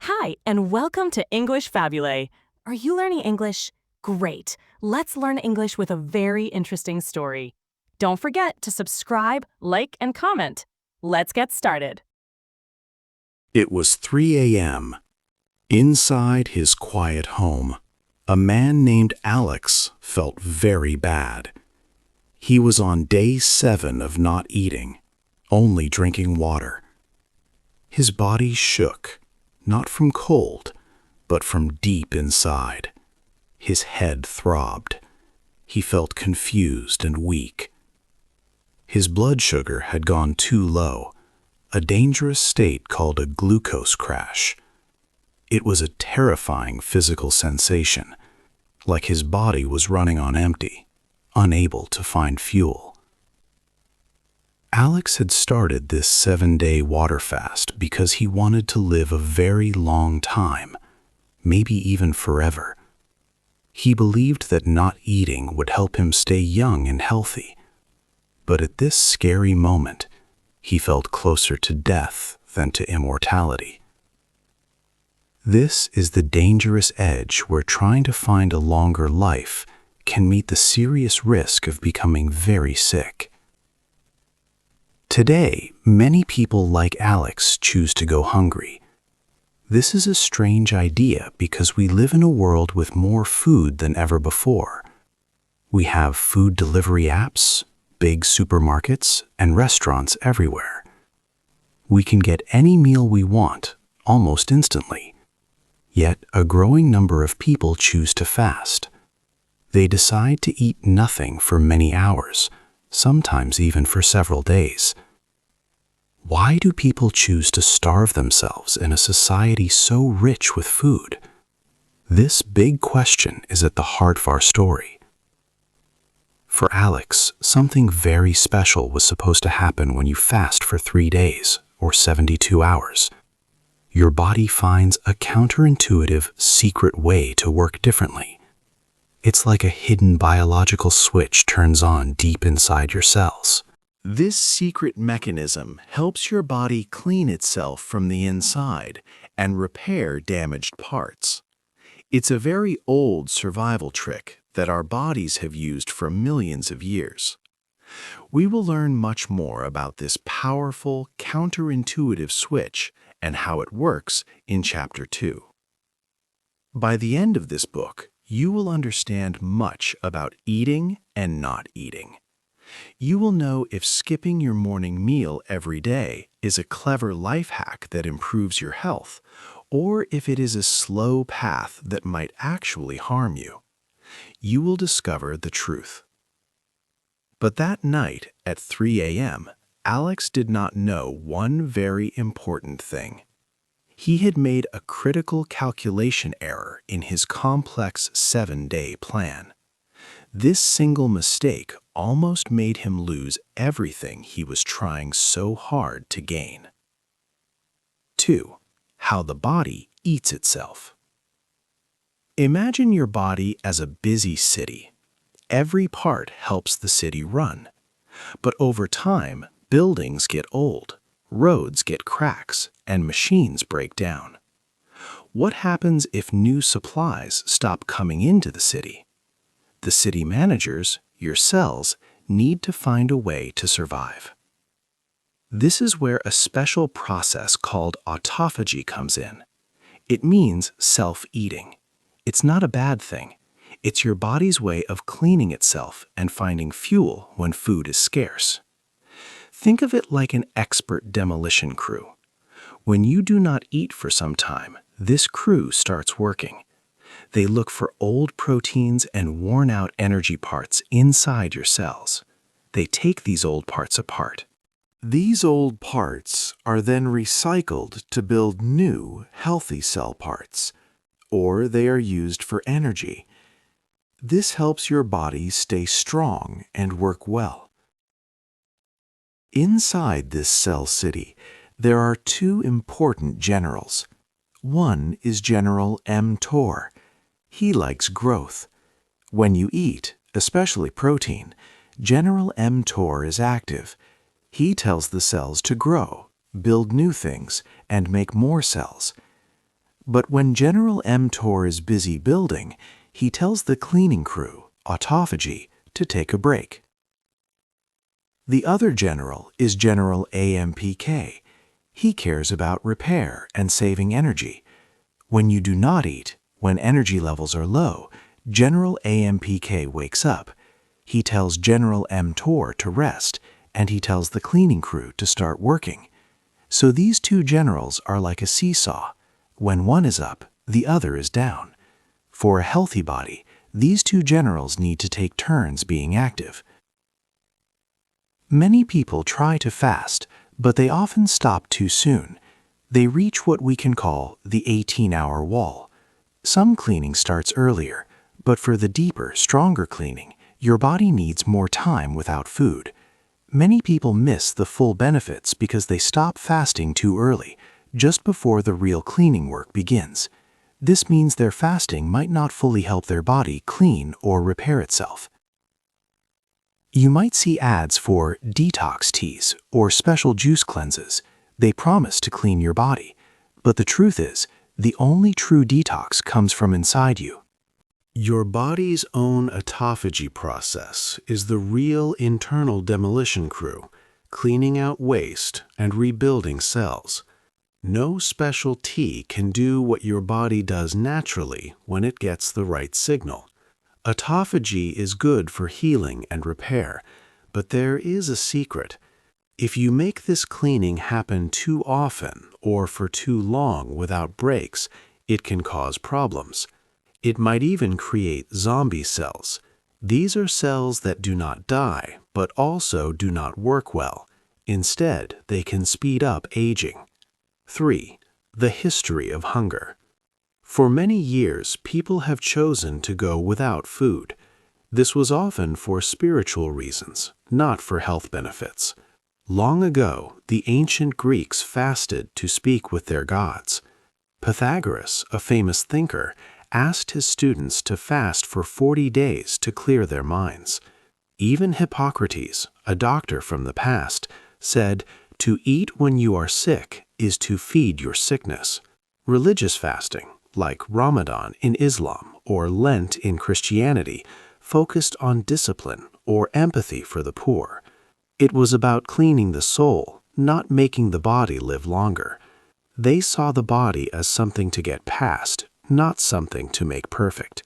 Hi, and welcome to English-Fabule. Are you learning English? Great. Let's learn English with a very interesting story. Don't forget to subscribe, like, and comment. Let's get started. It was 3 a.m. Inside his quiet home, a man named Alex felt very bad. He was on day 7 of not eating, only drinking water. His body shook, not from cold, but from deep inside. His head throbbed. He felt confused and weak. His blood sugar had gone too low, a dangerous state called a glucose crash. It was a terrifying physical sensation, like his body was running on empty, unable to find fuel. Alex had started this 7-day water fast because he wanted to live a very long time, maybe even forever. He believed that not eating would help him stay young and healthy. But at this scary moment, he felt closer to death than to immortality. This is the dangerous edge where trying to find a longer life can meet the serious risk of becoming very sick. Today, many people like Alex choose to go hungry. This is a strange idea because we live in a world with more food than ever before. We have food delivery apps, big supermarkets, and restaurants everywhere. We can get any meal we want almost instantly. Yet a growing number of people choose to fast. They decide to eat nothing for many hours, sometimes even for several days. Why do people choose to starve themselves in a society so rich with food? This big question is at the heart of our story. For Alex, something very special was supposed to happen when you fast for 3 days, or 72 hours. Your body finds a counterintuitive, secret way to work differently. It's like a hidden biological switch turns on deep inside your cells. This secret mechanism helps your body clean itself from the inside and repair damaged parts. It's a very old survival trick that our bodies have used for millions of years. We will learn much more about this powerful, counterintuitive switch and how it works in Chapter 2. By the end of this book, you will understand much about eating and not eating. You will know if skipping your morning meal every day is a clever life hack that improves your health, or if it is a slow path that might actually harm you. You will discover the truth. But that night at 3 a.m., Alex did not know one very important thing. He had made a critical calculation error in his complex 7-day plan. This single mistake almost made him lose everything he was trying so hard to gain. 2. How the body eats itself. Imagine your body as a busy city. Every part helps the city run. But over time, buildings get old, roads get cracks, and machines break down. What happens if new supplies stop coming into the city? The city managers, your cells, need to find a way to survive. This is where a special process called autophagy comes in. It means self-eating. It's not a bad thing. It's your body's way of cleaning itself and finding fuel when food is scarce. Think of it like an expert demolition crew. When you do not eat for some time, this crew starts working. They look for old proteins and worn-out energy parts inside your cells. They take these old parts apart. These old parts are then recycled to build new, healthy cell parts, or they are used for energy. This helps your body stay strong and work well. Inside this cell city, there are 2 important generals. One is General mTOR. He likes growth. When you eat, especially protein, General mTOR is active. He tells the cells to grow, build new things, and make more cells. But when General Mtor is busy building, he tells the cleaning crew, autophagy, to take a break. The other general is General AMPK. He cares about repair and saving energy. When you do not eat, when energy levels are low, General AMPK wakes up. He tells General Mtor to rest, and he tells the cleaning crew to start working. So these two generals are like a seesaw. When one is up, the other is down. For a healthy body, these two generals need to take turns being active. Many people try to fast, but they often stop too soon. They reach what we can call the 18-hour wall. Some cleaning starts earlier, but for the deeper, stronger cleaning, your body needs more time without food. Many people miss the full benefits because they stop fasting too early, just before the real cleaning work begins. This means their fasting might not fully help their body clean or repair itself. You might see ads for detox teas or special juice cleanses. They promise to clean your body, but the truth is, the only true detox comes from inside you. Your body's own autophagy process is the real internal demolition crew, cleaning out waste and rebuilding cells. No special tea can do what your body does naturally when it gets the right signal. Autophagy is good for healing and repair, but there is a secret. If you make this cleaning happen too often or for too long without breaks, it can cause problems. It might even create zombie cells. These are cells that do not die, but also do not work well. Instead, they can speed up aging. 3. The history of hunger. For many years, people have chosen to go without food. This was often for spiritual reasons, not for health benefits. Long ago, the ancient Greeks fasted to speak with their gods. Pythagoras, a famous thinker, asked his students to fast for 40 days to clear their minds. Even Hippocrates, a doctor from the past, said, "To eat when you are sick is to feed your sickness." Religious fasting, like Ramadan in Islam or Lent in Christianity, focused on discipline or empathy for the poor. It was about cleaning the soul, not making the body live longer. They saw the body as something to get past, not something to make perfect.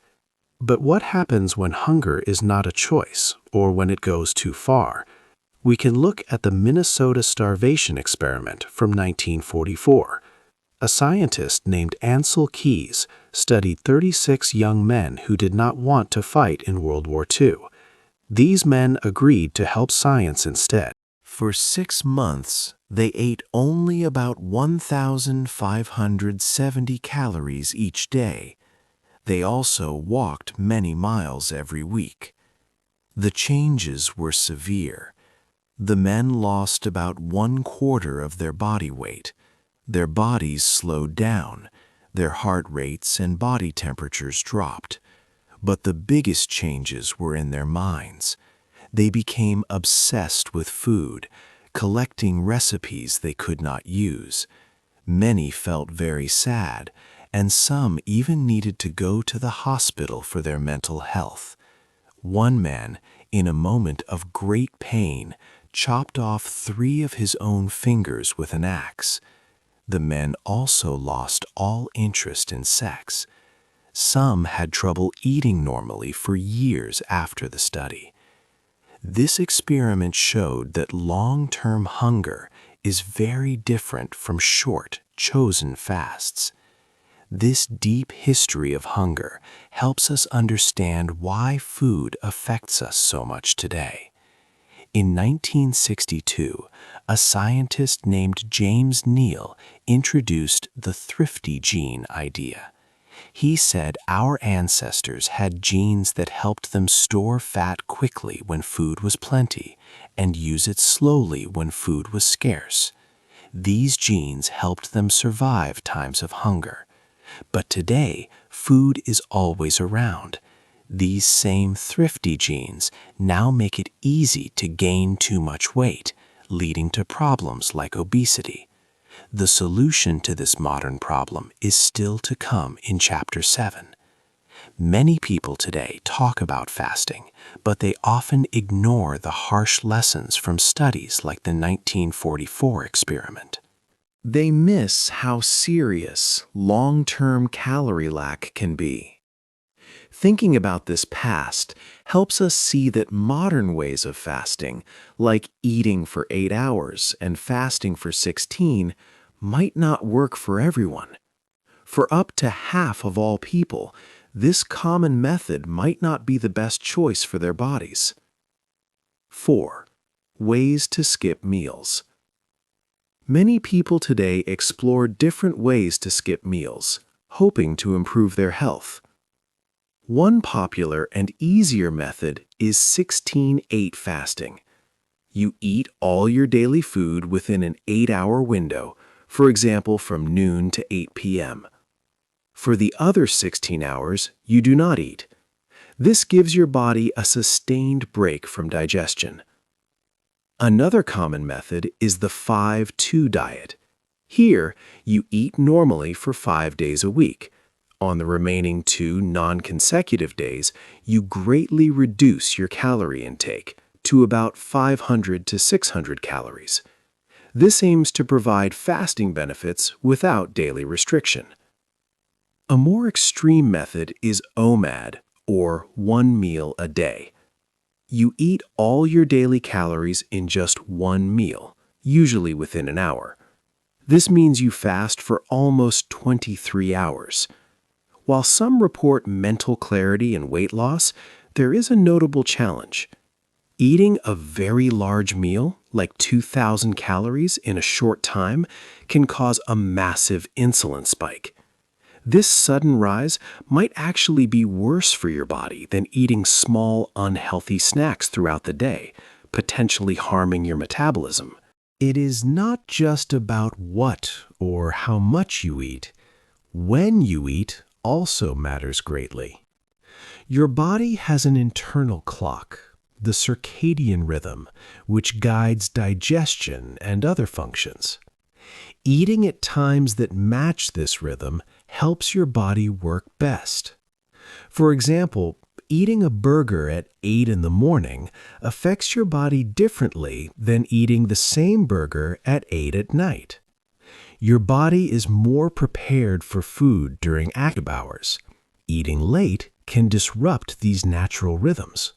But what happens when hunger is not a choice or when it goes too far? We can look at the Minnesota starvation experiment from 1944. A scientist named Ansel Keys studied 36 young men who did not want to fight in World War II. These men agreed to help science instead. For 6 months, they ate only about 1,570 calories each day. They also walked many miles every week. The changes were severe. The men lost about 1/4 of their body weight. Their bodies slowed down. Their heart rates and body temperatures dropped. But the biggest changes were in their minds. They became obsessed with food, collecting recipes they could not use. Many felt very sad, and some even needed to go to the hospital for their mental health. One man, in a moment of great pain, chopped off 3 of his own fingers with an axe. The men also lost all interest in sex. Some had trouble eating normally for years after the study. This experiment showed that long-term hunger is very different from short, chosen fasts. This deep history of hunger helps us understand why food affects us so much today. In 1962, a scientist named James Neal introduced the thrifty gene idea. He said our ancestors had genes that helped them store fat quickly when food was plenty and use it slowly when food was scarce. These genes helped them survive times of hunger. But today, food is always around. These same thrifty genes now make it easy to gain too much weight, leading to problems like obesity. The solution to this modern problem is still to come in Chapter 7. Many people today talk about fasting, but they often ignore the harsh lessons from studies like the 1944 experiment. They miss how serious long-term calorie lack can be. Thinking about this past helps us see that modern ways of fasting, like eating for 8 hours and fasting for 16, might not work for everyone. For up to half of all people, this common method might not be the best choice for their bodies. 4. Ways to skip meals. Many people today explore different ways to skip meals, hoping to improve their health. One popular and easier method is 16-8 fasting. You eat all your daily food within an 8-hour window, for example from noon to 8 p.m. For the other 16 hours, you do not eat. This gives your body a sustained break from digestion. Another common method is the 5-2 diet. Here, you eat normally for 5 days a week. On the remaining 2 non-consecutive days, you greatly reduce your calorie intake to about 500 to 600 calories. This aims to provide fasting benefits without daily restriction. A more extreme method is OMAD, or 1 meal a day. You eat all your daily calories in just 1 meal, usually within an hour. This means you fast for almost 23 hours. While some report mental clarity and weight loss, there is a notable challenge. Eating a very large meal, like 2,000 calories in a short time, can cause a massive insulin spike. This sudden rise might actually be worse for your body than eating small, unhealthy snacks throughout the day, potentially harming your metabolism. It is not just about what or how much you eat. When you eat also matters greatly. Your body has an internal clock, the circadian rhythm, which guides digestion and other functions. Eating at times that match this rhythm helps your body work best. For example, eating a burger at 8 in the morning affects your body differently than eating the same burger at 8 at night. Your body is more prepared for food during active hours. Eating late can disrupt these natural rhythms.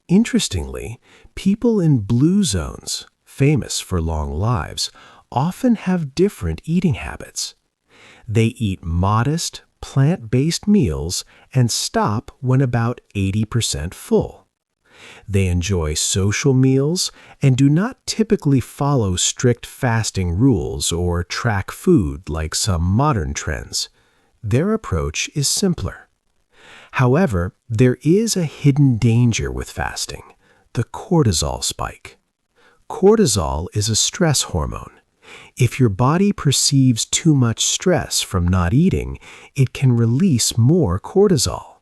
Interestingly, people in blue zones, famous for long lives, often have different eating habits. They eat modest, plant-based meals and stop when about 80% full. They enjoy social meals and do not typically follow strict fasting rules or track food like some modern trends. Their approach is simpler. However, there is a hidden danger with fasting, the cortisol spike. Cortisol is a stress hormone. If your body perceives too much stress from not eating, it can release more cortisol.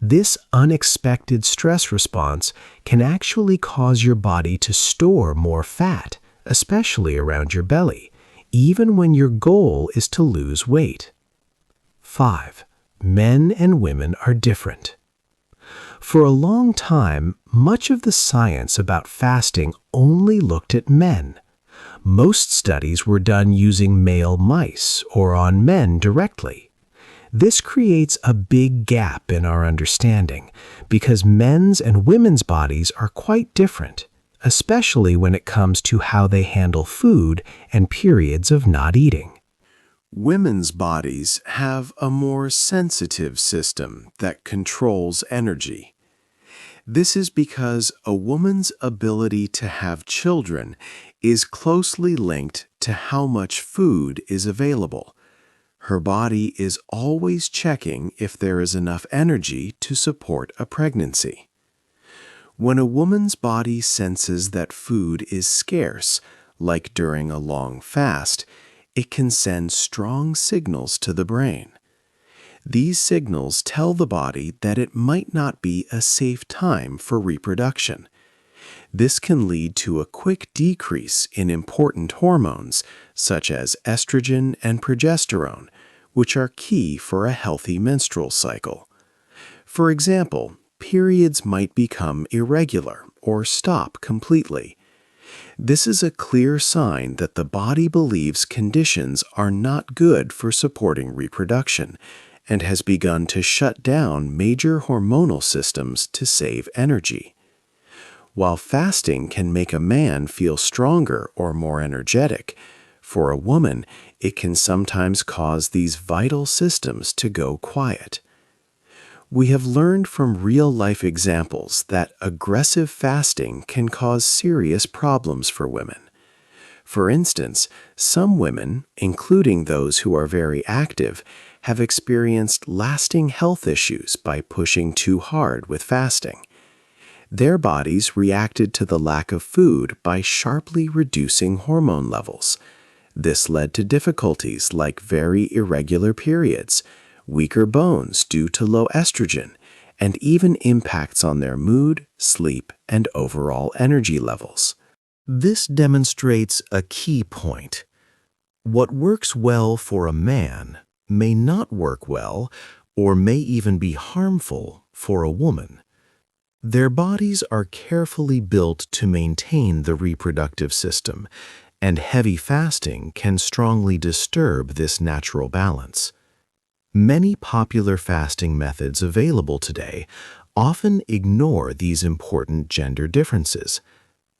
This unexpected stress response can actually cause your body to store more fat, especially around your belly, even when your goal is to lose weight. 5. Men and women are different. For a long time, much of the science about fasting only looked at men. Most studies were done using male mice or on men directly. This creates a big gap in our understanding because men's and women's bodies are quite different, especially when it comes to how they handle food and periods of not eating. Women's bodies have a more sensitive system that controls energy. This is because a woman's ability to have children is closely linked to how much food is available. Her body is always checking if there is enough energy to support a pregnancy. When a woman's body senses that food is scarce, like during a long fast, it can send strong signals to the brain. These signals tell the body that it might not be a safe time for reproduction. This can lead to a quick decrease in important hormones such as estrogen and progesterone, which are key for a healthy menstrual cycle. For example, periods might become irregular or stop completely. This is a clear sign that the body believes conditions are not good for supporting reproduction and has begun to shut down major hormonal systems to save energy. While fasting can make a man feel stronger or more energetic, for a woman, it can sometimes cause these vital systems to go quiet. We have learned from real-life examples that aggressive fasting can cause serious problems for women. For instance, some women, including those who are very active, have experienced lasting health issues by pushing too hard with fasting. Their bodies reacted to the lack of food by sharply reducing hormone levels. This led to difficulties like very irregular periods, weaker bones due to low estrogen, and even impacts on their mood, sleep, and overall energy levels. This demonstrates a key point. What works well for a man may not work well or may even be harmful for a woman. Their bodies are carefully built to maintain the reproductive system, and heavy fasting can strongly disturb this natural balance. Many popular fasting methods available today often ignore these important gender differences.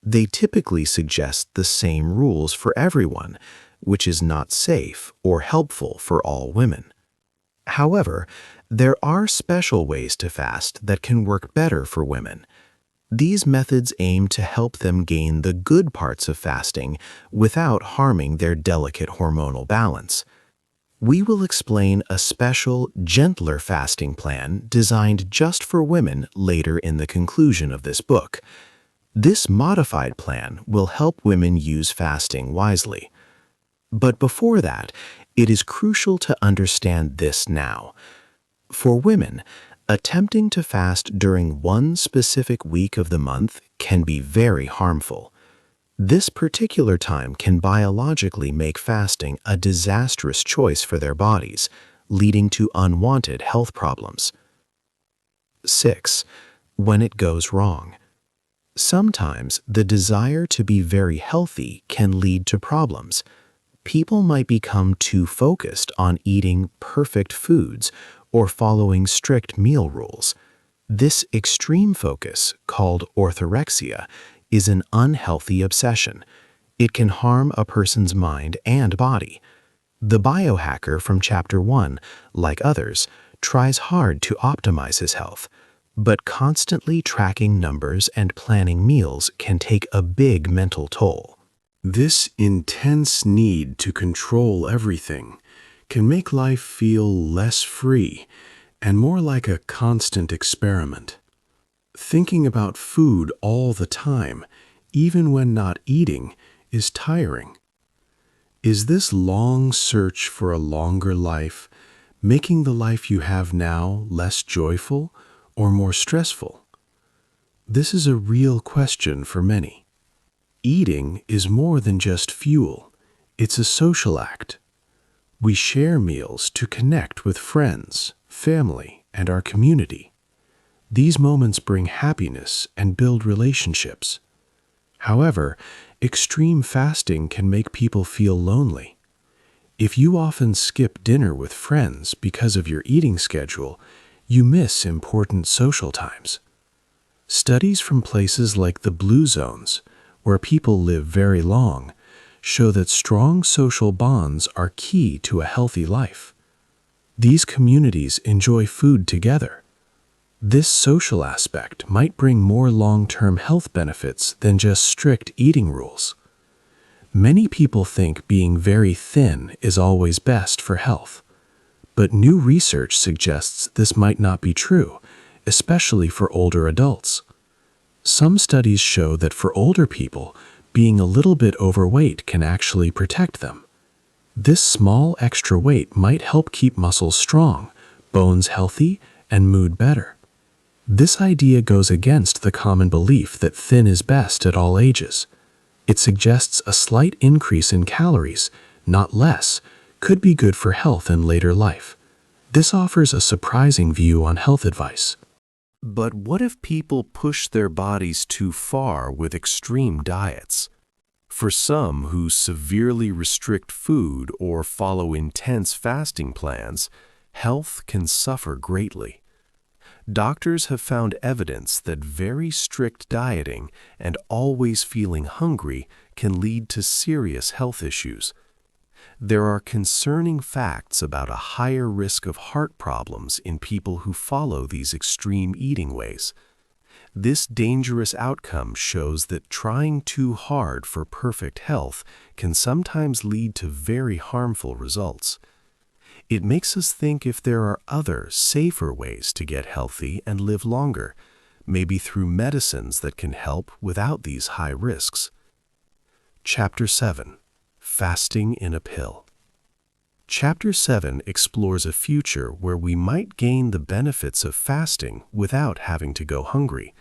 They typically suggest the same rules for everyone, which is not safe or helpful for all women. However, there are special ways to fast that can work better for women. These methods aim to help them gain the good parts of fasting without harming their delicate hormonal balance. We will explain a special, gentler fasting plan designed just for women later in the conclusion of this book. This modified plan will help women use fasting wisely. But before that, it is crucial to understand this now. For women, attempting to fast during one specific week of the month can be very harmful. This particular time can biologically make fasting a disastrous choice for their bodies, leading to unwanted health problems. 6. When it goes wrong. Sometimes the desire to be very healthy can lead to problems. People might become too focused on eating perfect foods or following strict meal rules. This extreme focus, called orthorexia, is an unhealthy obsession. It can harm a person's mind and body. The biohacker from Chapter 1, like others, tries hard to optimize his health, but constantly tracking numbers and planning meals can take a big mental toll. This intense need to control everything can make life feel less free and more like a constant experiment. Thinking about food all the time, even when not eating, is tiring. Is this long search for a longer life making the life you have now less joyful or more stressful? This is a real question for many. Eating is more than just fuel. It's a social act. We share meals to connect with friends, family, and our community. These moments bring happiness and build relationships. However, extreme fasting can make people feel lonely. If you often skip dinner with friends because of your eating schedule, you miss important social times. Studies from places like the Blue Zones, where people live very long, show that strong social bonds are key to a healthy life. These communities enjoy food together. This social aspect might bring more long-term health benefits than just strict eating rules. Many people think being very thin is always best for health, but new research suggests this might not be true, especially for older adults. Some studies show that for older people, being a little bit overweight can actually protect them. This small extra weight might help keep muscles strong, bones healthy, and mood better. This idea goes against the common belief that thin is best at all ages. It suggests a slight increase in calories, not less, could be good for health in later life. This offers a surprising view on health advice. But what if people push their bodies too far with extreme diets? For some who severely restrict food or follow intense fasting plans, health can suffer greatly. Doctors have found evidence that very strict dieting and always feeling hungry can lead to serious health issues. There are concerning facts about a higher risk of heart problems in people who follow these extreme eating ways. This dangerous outcome shows that trying too hard for perfect health can sometimes lead to very harmful results. It makes us think if there are other, safer ways to get healthy and live longer, maybe through medicines that can help without these high risks. Chapter 7. Fasting in a Pill. Chapter 7 explores a future where we might gain the benefits of fasting without having to go hungry.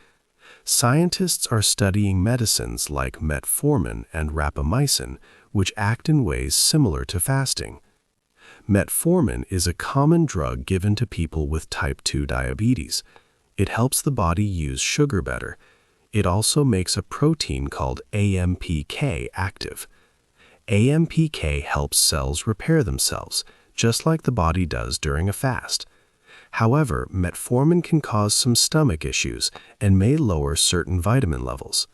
Scientists are studying medicines like metformin and rapamycin, which act in ways similar to fasting. Metformin is a common drug given to people with type 2 diabetes. It helps the body use sugar better. It also makes a protein called AMPK active. AMPK helps cells repair themselves, just like the body does during a fast. However, metformin can cause some stomach issues and may lower certain vitamin levels.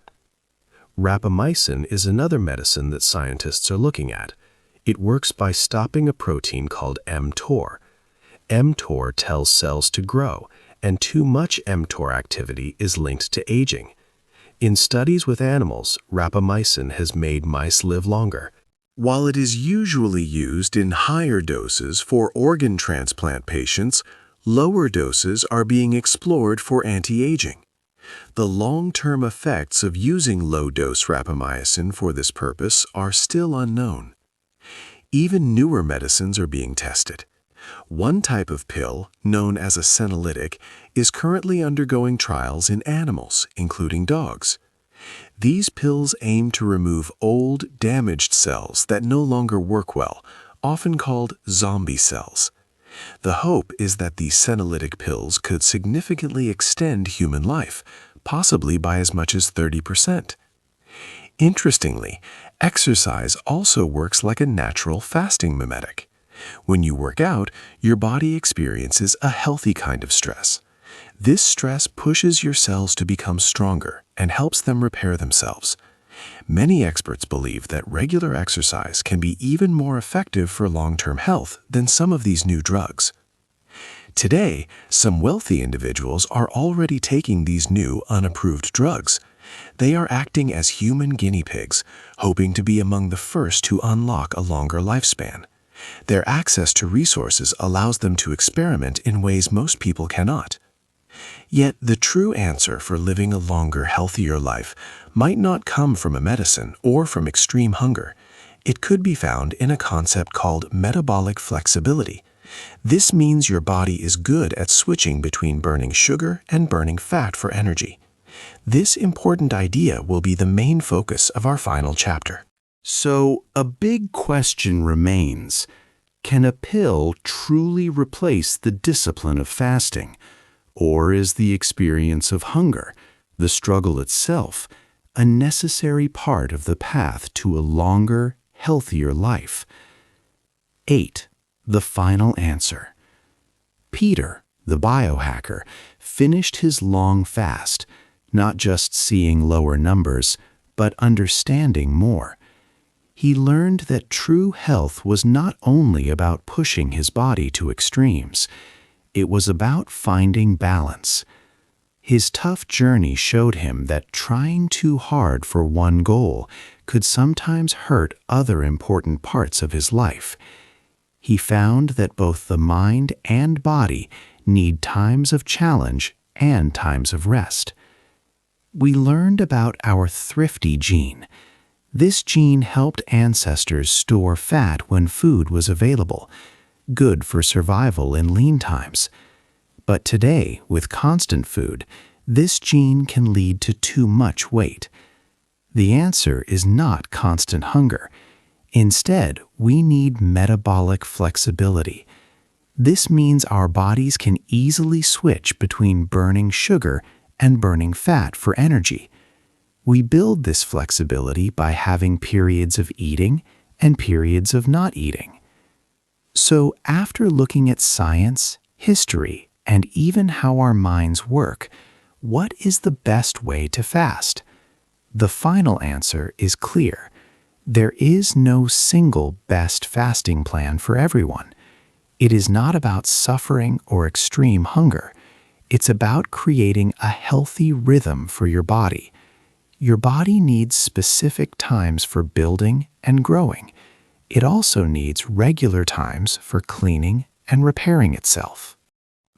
Rapamycin is another medicine that scientists are looking at. It works by stopping a protein called mTOR. mTOR tells cells to grow, and too much mTOR activity is linked to aging. In studies with animals, rapamycin has made mice live longer. While it is usually used in higher doses for organ transplant patients, lower doses are being explored for anti-aging. The long-term effects of using low-dose rapamycin for this purpose are still unknown. Even newer medicines are being tested. One type of pill, known as a senolytic, is currently undergoing trials in animals, including dogs. These pills aim to remove old, damaged cells that no longer work well, often called zombie cells. The hope is that these senolytic pills could significantly extend human life, possibly by as much as 30%. Interestingly, exercise also works like a natural fasting mimetic. When you work out, your body experiences a healthy kind of stress. This stress pushes your cells to become stronger and helps them repair themselves. Many experts believe that regular exercise can be even more effective for long-term health than some of these new drugs. Today, some wealthy individuals are already taking these new, unapproved drugs. They are acting as human guinea pigs, hoping to be among the first to unlock a longer lifespan. Their access to resources allows them to experiment in ways most people cannot. Yet the true answer for living a longer, healthier life might not come from a medicine or from extreme hunger. It could be found in a concept called metabolic flexibility. This means your body is good at switching between burning sugar and burning fat for energy. This important idea will be the main focus of our final chapter. So, a big question remains. Can a pill truly replace the discipline of fasting? Or is the experience of hunger, the struggle itself, a necessary part of the path to a longer, healthier life? 8. The final answer. Peter, the biohacker, finished his long fast, not just seeing lower numbers, but understanding more. He learned that true health was not only about pushing his body to extremes. It was about finding balance. His tough journey showed him that trying too hard for one goal could sometimes hurt other important parts of his life. He found that both the mind and body need times of challenge and times of rest. We learned about our thrifty gene. This gene helped ancestors store fat when food was available, good for survival in lean times. But today, with constant food, this gene can lead to too much weight. The answer is not constant hunger. Instead, we need metabolic flexibility. This means our bodies can easily switch between burning sugar and burning fat for energy. We build this flexibility by having periods of eating and periods of not eating. So, after looking at science, history, and even how our minds work, what is the best way to fast? The final answer is clear. There is no single best fasting plan for everyone. It is not about suffering or extreme hunger. It's about creating a healthy rhythm for your body. Your body needs specific times for building and growing. It also needs regular times for cleaning and repairing itself.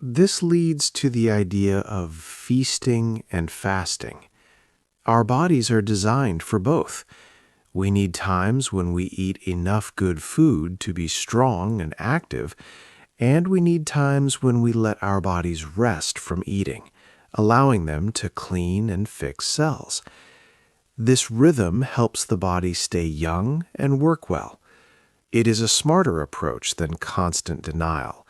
This leads to the idea of feasting and fasting. Our bodies are designed for both. We need times when we eat enough good food to be strong and active, and we need times when we let our bodies rest from eating, allowing them to clean and fix cells. This rhythm helps the body stay young and work well. It is a smarter approach than constant denial.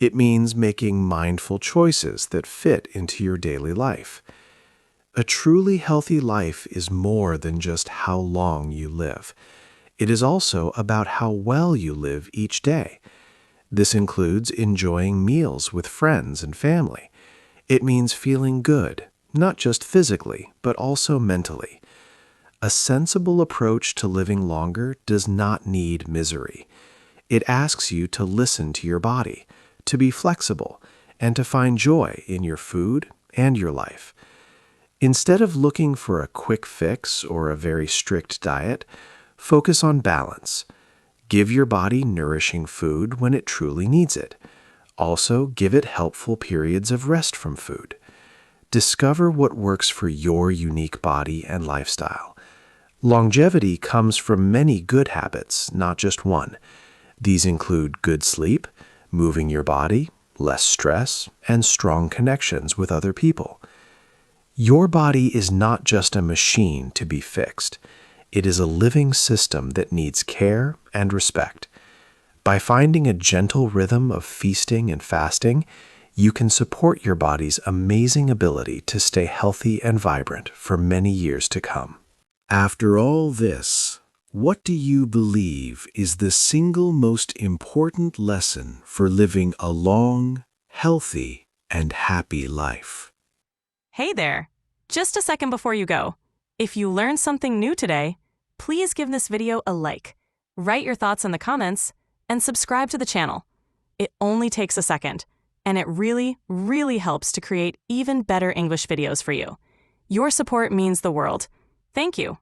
It means making mindful choices that fit into your daily life. A truly healthy life is more than just how long you live. It is also about how well you live each day. This includes enjoying meals with friends and family. It means feeling good, not just physically, but also mentally. A sensible approach to living longer does not need misery. It asks you to listen to your body, to be flexible, and to find joy in your food and your life. Instead of looking for a quick fix or a very strict diet, focus on balance. Give your body nourishing food when it truly needs it. Also, give it helpful periods of rest from food. Discover what works for your unique body and lifestyle. Longevity comes from many good habits, not just one. These include good sleep, moving your body, less stress, and strong connections with other people. Your body is not just a machine to be fixed. It is a living system that needs care and respect. By finding a gentle rhythm of feasting and fasting, you can support your body's amazing ability to stay healthy and vibrant for many years to come. After all this, what do you believe is the single most important lesson for living a long, healthy, and happy life? Hey there! Just a second before you go. If you learned something new today, please give this video a like, write your thoughts in the comments, and subscribe to the channel. It only takes a second, and it really, really helps to create even better English videos for you. Your support means the world. Thank you.